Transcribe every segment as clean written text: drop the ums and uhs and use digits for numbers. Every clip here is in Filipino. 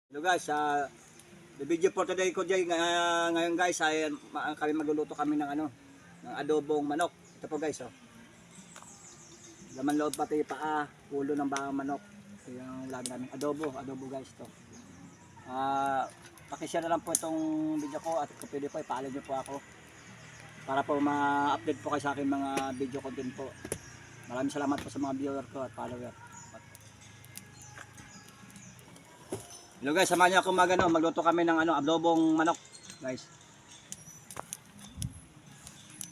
Hello guys, the video for today ko dyan, ngayon guys ay kami magluluto kami ng ng adobong manok. Ito po guys, oh. Laman loob pati paa, ulo ng baka manok. Ito yung lagi namin adobo guys to. Paki-share na lang po itong video ko at kung pwede po i-follow niyo po ako para po ma-update po kayo sa akin mga video content po. Maraming salamat po sa mga viewer ko at follower. Hello guys, samahan niyo ako magluto kami ng adobong manok, guys.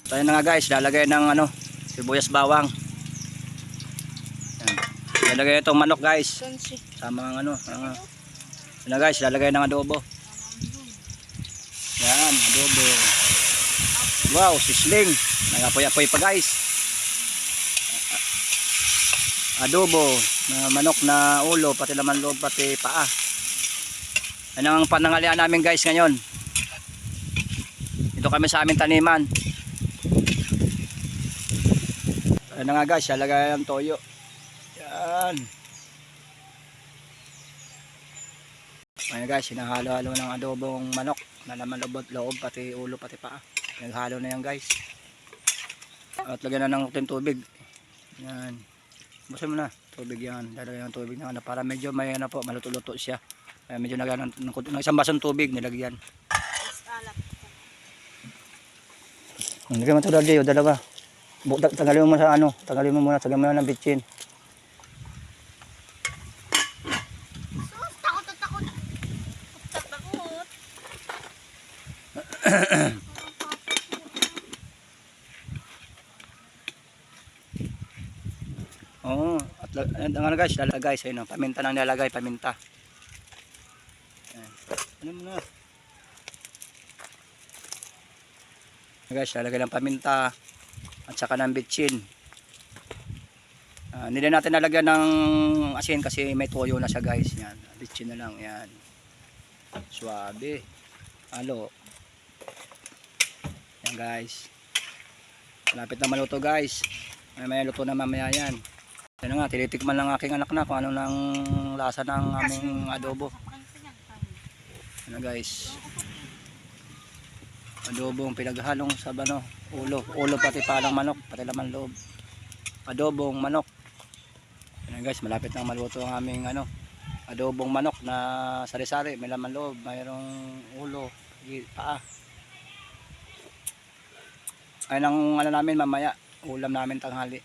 Tayo na nga guys, lalagay ng sibuyas bawang. Yan. Lalagay itong manok guys. Sama ng Yan na guys, lalagay ng adobo. Yan, adobo. Wow, sisling. Nangapoy-apoy pa guys. Adobo na manok na ulo, pati laman loob, pati paa. Yan ang panangalian namin guys ngayon. Ito kami sa aming taniman. Yan na nga guys, lalagay ang toyo. Yan. Yan guys, hinahalo-halo ng adobong manok na laman loob, pati ulo, pati paa. Naghalo na yan guys. At lagyan na ng tubig. Yan. Busin mo na tubig yan. Lalagyan ng tubig na para medyo may po, maluto-luto siya. Ay, medyo nagano ng isang basong tubig nilagyan. Nilagyan mo ito dali, dalawa. Tanggalin mo sa tanggalin mo muna, tanggalin mo na ng bitchin. Takot. Oo, at guys, lalagay sa paminta nang nilalagay, paminta. Ano mo na guys, lalagay ng paminta at saka ng bitchin. Hindi natin nalagyan ng asin kasi may toyo na siya guys. Yan, bitchin na lang yan. Suabe. Halo. Yan guys. Malapit na maluto guys. May luto na mamaya yan. Yan nga, tinitikman lang aking anak na kung ano ng lasa ng aming adobo. Ano guys, adobong pinaghalong sa ulo pati palang manok, pati laman loob. Adobong manok. Ano guys, malapit nang maluto ang aming adobong manok na sari-sari, may laman loob, mayroong ulo, paa. Ayun ang namin mamaya, ulam namin tanghali.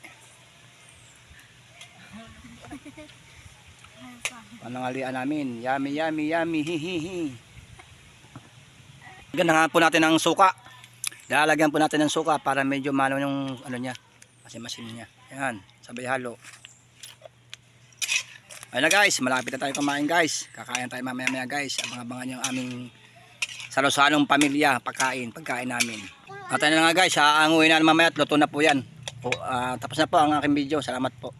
Pananghalian namin, yummy, hihihi. Lagyan po natin ng suka. Lalagyan po natin ng suka para medyo malo yung niya, masin niya. Ayan, sabay halo. Ayun na guys, malapit na tayo kumain guys. Kakain tayo mamaya guys. Abang-abangan yung aming salo-salong pamilya, pagkain namin. At ayun na nga guys, aanguhin na mamaya at luto na po yan. Tapos na po ang aking video. Salamat po.